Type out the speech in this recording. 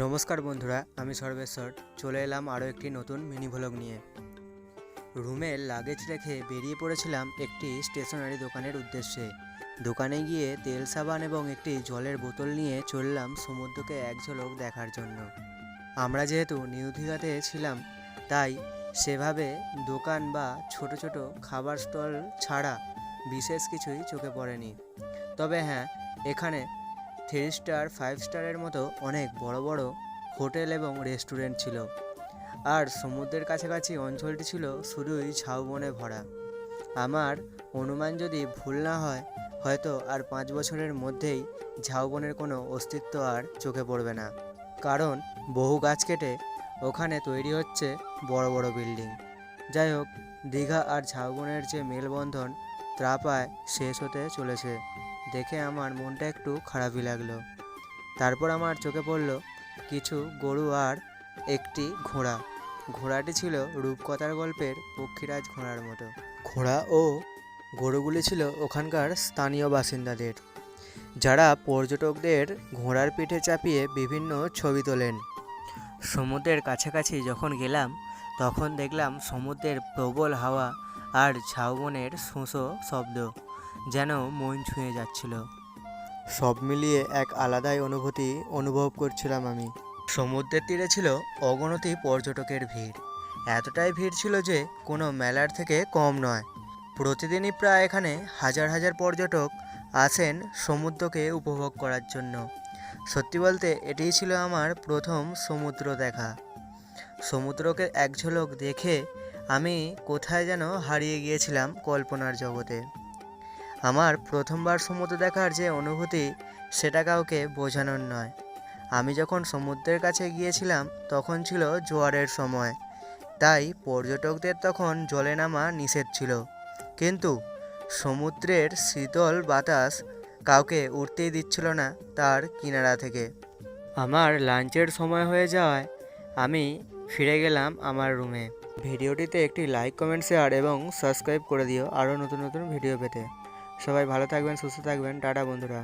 নমস্কার বন্ধুরা, আমি সর্বেশ্বর চলে এলাম আরও একটি নতুন মিনি ভ্লগ নিয়ে। রুমের লাগেজ রেখে বেরিয়ে পড়েছিলাম একটি স্টেশনারি দোকানের উদ্দেশ্যে। দোকানে গিয়ে তেল সাবান এবং একটি জলের বোতল নিয়ে চললাম সমুদ্রকে এক ঝলক দেখার জন্য। আমরা যেহেতু নিউ দীঘাতে ছিলাম, তাই সেভাবে দোকান বা ছোট ছোট খাবার স্টল ছাড়া বিশেষ কিছুই চোখে পড়েনি। তবে হ্যাঁ, এখানে 3 স্টার 5 স্টারের মতো অনেক বড় বড় হোটেল এবং রেস্টুরেন্ট ছিল। আর সমুদ্রের কাছাকাছি অঞ্চলটি ছিল শুধুই ঝাউবনে ভরা। আমার অনুমান যদি ভুল না হয়, হয়তো আর 5 বছরের মধ্যেই ঝাউবনের কোনো অস্তিত্ব আর চোখে পড়বে না, কারণ বহু গাছ কেটে ওখানে তৈরি হচ্ছে বড় বড় বিল্ডিং। যাই হোক, দীঘা আর ঝাউবনের যে মেলবন্ধন তা প্রায় শেষ হতে চলেছে দেখে আমার মনটা একটু খারাপই লাগলো। তারপর আমার চোখে পড়ল কিছু গরু আর একটি ঘোড়া। ঘোড়াটি ছিল রূপকথার গল্পের পক্ষীরাজ ঘোড়ার মতো। ঘোড়া ও গরুগুলি ছিল ওখানকার স্থানীয় বাসিন্দাদের, যারা পর্যটকদের ঘোড়ার পিঠে চাপিয়ে বিভিন্ন ছবি তোলেন। সমুদ্রের কাছাকাছি যখন গেলাম, তখন দেখলাম সমুদ্রের প্রবল হাওয়া আর ঝাউবনের শোঁ শব্দ যেন মন ছুঁয়ে যাচ্ছিল। সব মিলিয়ে এক আলাদাই অনুভূতি অনুভব করছিলাম আমি। সমুদ্রের তীরে ছিল অগণিত পর্যটকের ভিড়। এতটাই ভিড় ছিল যে কোনো মেলার থেকে কম নয়। প্রতিদিনই প্রায় এখানে হাজার হাজার পর্যটক আসেন সমুদ্রকে উপভোগ করার জন্য। সত্যি বলতে এটিই ছিল আমার প্রথম সমুদ্র দেখা। সমুদ্রকে এক ঝলক দেখে আমি কোথায় যেন হারিয়ে গিয়েছিলাম কল্পনার জগতে। আমার প্রথমবার সমুদ্র দেখার যে অনুভূতি, সেটা কাউকে বোঝানোর নয়। আমি যখন সমুদ্রের কাছে গিয়েছিলাম তখন ছিল জোয়ারের সময়, তাই পর্যটকদের তখন জলে নামা নিষেধ ছিল। কিন্তু সমুদ্রের শীতল বাতাস কাউকে উঠতেই দিচ্ছিল না তার কিনারা থেকে। আমার লাঞ্চের সময় হয়ে যাওয়ায় আমি ফিরে গেলাম আমার রুমে। ভিডিওটিতে একটি লাইক, কমেন্ট, শেয়ার এবং সাবস্ক্রাইব করে দিও আরও নতুন নতুন ভিডিও পেতে। সবাই ভালো থাকবেন, সুস্থ থাকবেন। টাটা বন্ধুরা।